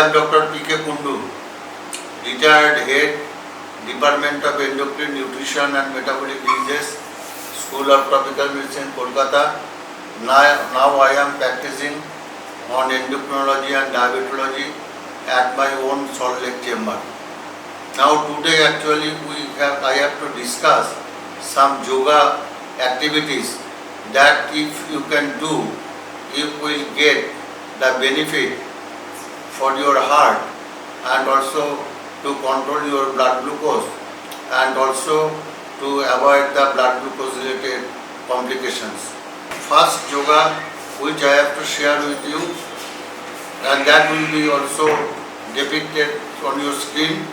am Dr. K Kundu, retired head, Department of Endocrine Nutrition and Metabolic Diseases, School of Tropical Medicine, Kolkata. Now I am practicing on endocrinology and diabetology at my own Salt Lake chamber. Now today actually I have to discuss some yoga activities that if you can do, you will get the benefit for your heart and also to control your blood glucose and also to avoid the blood glucose related complications. First yoga which I have to share with you, and that will be also depicted on your screen,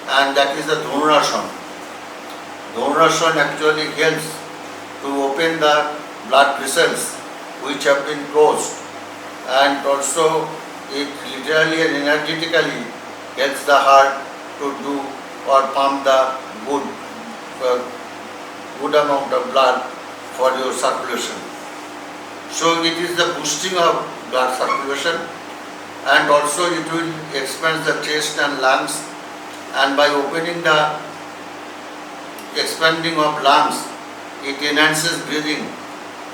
and that is the Dhanurasana. Dhanurasana actually helps to open the blood vessels which have been closed, and also it literally and energetically helps the heart to do or pump the good amount of blood for your circulation. So it is the boosting of blood circulation, and also it will expand the chest and lungs, and by opening the expanding of lungs, it enhances breathing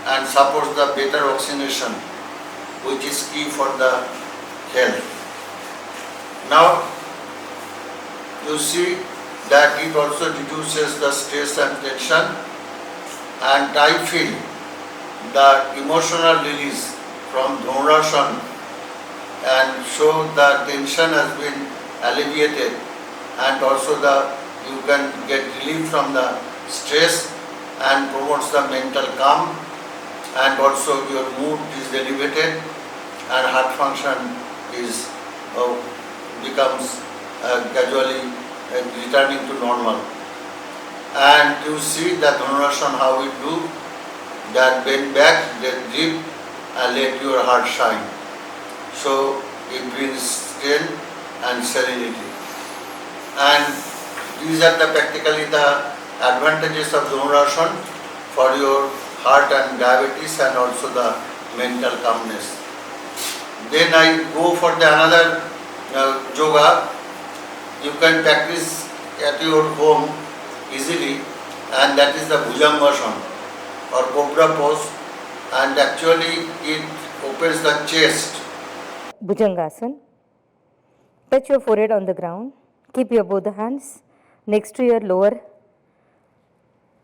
and supports the better oxygenation, which is key for the health. Now you see that it also reduces the stress and tension, and I feel the emotional release from Dhanurasana and so the tension has been alleviated, and also you can get relief from the stress and promotes the mental calm, and also your mood is elevated and heart function is becomes gradually returning to normal. And you see the Dhanurasana how we do that: bend back, then dip, and let your heart shine. So it brings strength and serenity. And these are practically the advantages of Dhanurasana for your heart and diabetes and also the mental calmness. Then I go for another yoga. You can practice at your home easily, and that is the Bhujangasana or Cobra pose, and actually it opens the chest. Bhujangasana. Touch your forehead on the ground. Keep your both hands next to your lower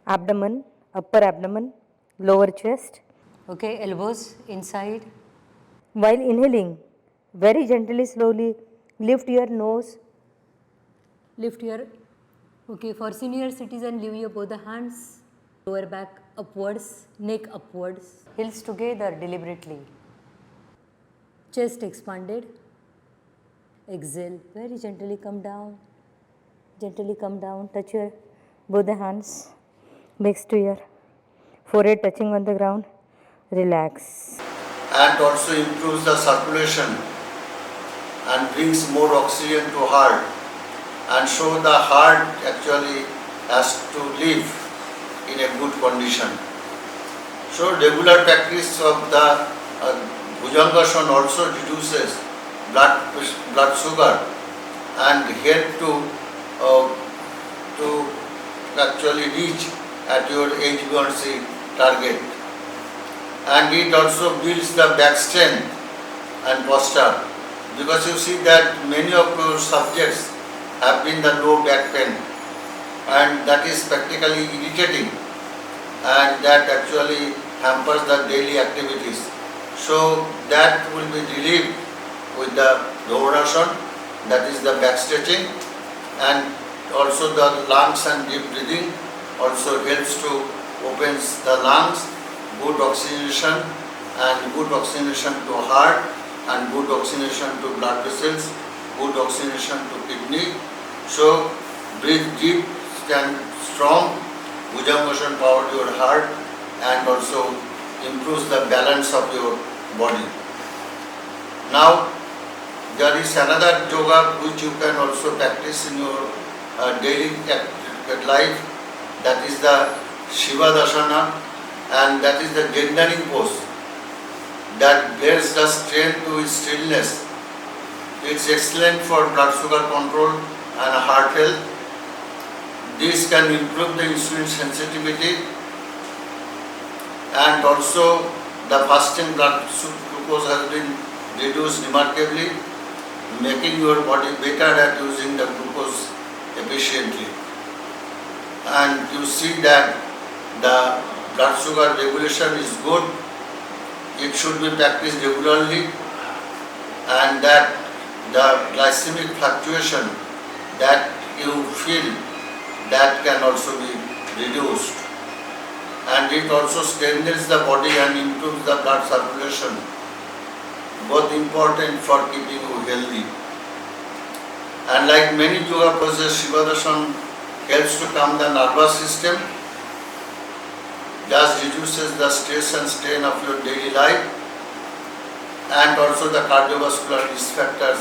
abdomen, upper abdomen, lower chest. Okay, elbows inside. While inhaling, very gently, slowly lift your nose. Lift your, okay, for senior citizen, leave your both the hands. Lower back upwards, neck upwards. Heels together deliberately. Chest expanded. Exhale, very gently come down. Gently come down. Touch your both the hands next to your forehead touching on the ground. Relax. And also improves the circulation and brings more oxygen to heart, and so the heart actually has to live in a good condition. So regular practice of the Bhujangasana also reduces blood sugar and help to actually reach at your HbA1c target. And it also builds the back strength and posture, because you see that many of your subjects have been the low back pain, and that is practically irritating, and that actually hampers the daily activities. So that will be relieved with the Dhanurasana, that is the back stretching, and also the lungs and deep breathing also helps to opens the lungs, good oxygenation to heart, and good oxygenation to blood vessels, good oxygenation to kidney. So breathe deep, stand strong. Bhujangasana power your heart and also improves the balance of your body. Now there is another yoga which you can also practice in your daily life, that is the Shivadasana, and that is the Dendering pose that blends the strength to stillness It's excellent for blood sugar control and heart health. This can improve the insulin sensitivity, and also the fasting blood glucose has been reduced remarkably, making your body better at using the glucose efficiently. And you see that the blood sugar regulation is good. It should be practiced regularly, and that the glycemic fluctuation that you feel, that can also be reduced. And it also strengthens the body and improves the blood circulation, both important for keeping you healthy. And like many yoga poses, Shivadasana helps to calm the nervous system, thus reduces the stress and strain of your daily life, and also the cardiovascular risk factors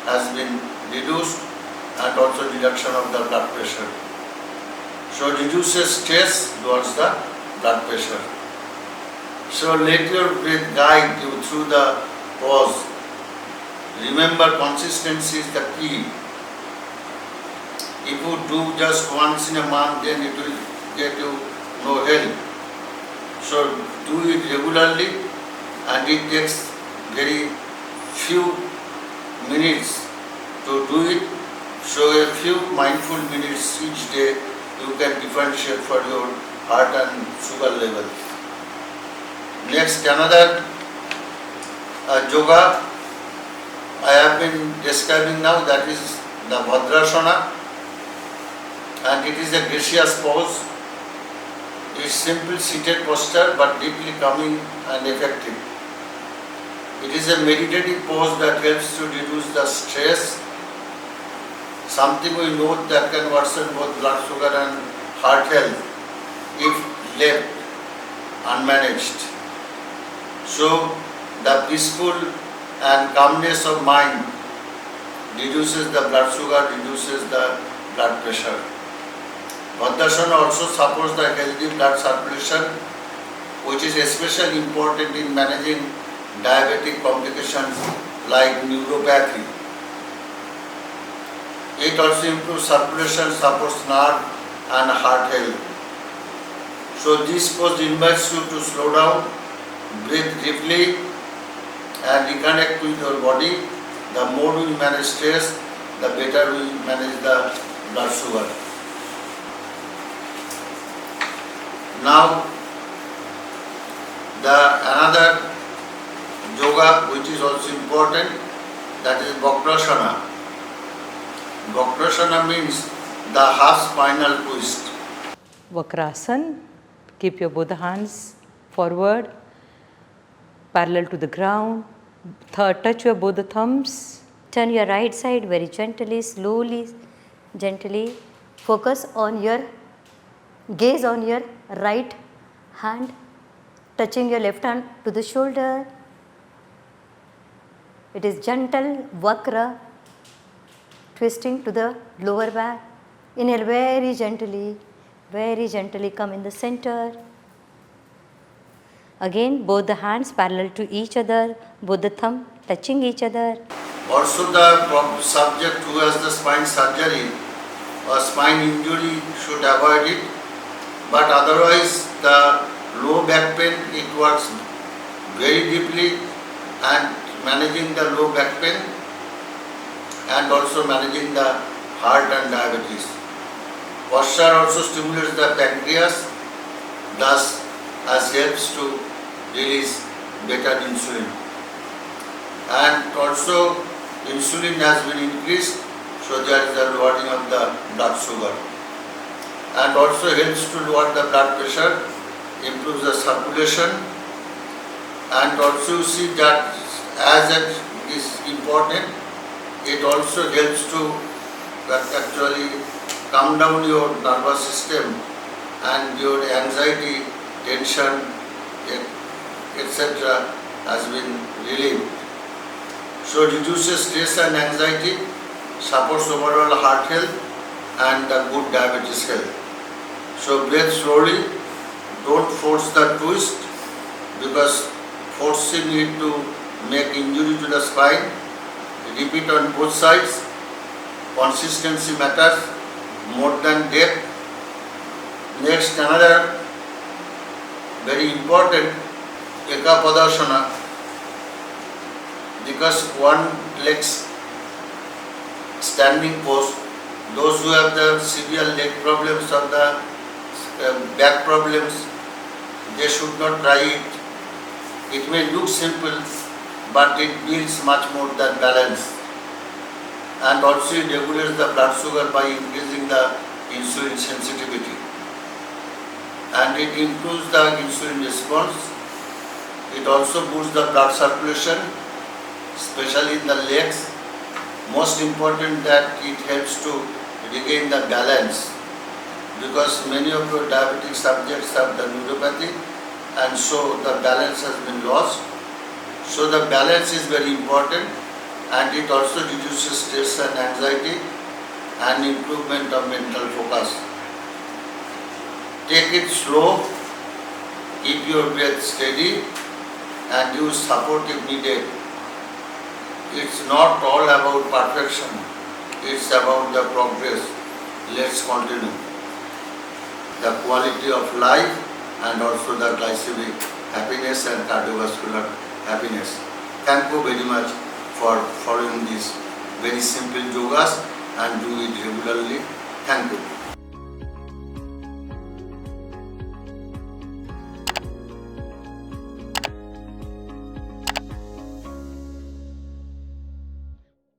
has been reduced, and also reduction of the blood pressure. So reduces stress, lowers the blood pressure. So let your breath guide you through the pause. Remember, consistency is the key. If you do just once in a month, then it will get you no help. So do it regularly, and it takes very few minutes to do it. So a few mindful minutes each day, you can differentiate for your heart and sugar level. Next, another yoga I have been describing now, that is the Bhadrasana, and it is a gracious pose. It is simple seated posture but deeply calming and effective. It is a meditative pose that helps to reduce the stress, something we know that can worsen both blood sugar and heart health if left unmanaged. So the peaceful and calmness of mind reduces the blood sugar, reduces the blood pressure. Bhadrasana also supports the healthy blood circulation, which is especially important in managing diabetic complications like neuropathy. It also improves circulation, supports nerve and heart health. So this pose invites you to slow down, breathe deeply, and reconnect with your body. The more we manage stress, the better we manage the blood sugar. Now, another yoga which is also important, that is Vakrasana. Vakrasana means the half spinal twist. Vakrasana, keep your both hands forward, parallel to the ground. Touch your both the thumbs. Turn your right side very gently, slowly, gently. Focus on your gaze on your right hand, touching your left hand to the shoulder. It is gentle vakra, twisting to the lower back. Inhale very gently come in the center. Again, both the hands parallel to each other, both the thumb touching each other. Also, the subject who has the spine surgery or spine injury should avoid it, but otherwise the low back pain, it works very deeply, and managing the low back pain and also managing the heart and diabetes. Posture also stimulates the pancreas, thus as helps to release better insulin. And also insulin has been increased, so there is a lowering of the blood sugar. And also helps to lower the blood pressure, improves the circulation, and also you see that as it is important, it also helps to actually calm down your nervous system and your anxiety, tension, etc. has been relieved. So reduces stress and anxiety, supports overall heart health and the good diabetes health. So breathe slowly, don't force the twist, because forcing it to make injury to the spine. Repeat on both sides. Consistency matters more than depth. Next, another very important Ekapadasana, because one legs standing pose. Those who have the severe leg problems or the back problems, they should not try it. It may look simple, but it builds much more than balance. And also it regulates the blood sugar by increasing the insulin sensitivity. And it improves the insulin response. It also boosts the blood circulation, especially in the legs. Most important that it helps to regain the balance, because many of your diabetic subjects have the neuropathy and so the balance has been lost. So the balance is very important, and it also reduces stress and anxiety and improvement of mental focus. Take it slow, keep your breath steady and use support if needed. It's not all about perfection, it's about the progress. Let's continue. The quality of life and also the glycemic happiness and cardiovascular happiness. Thank you very much for following these very simple yogas and do it regularly. Thank you.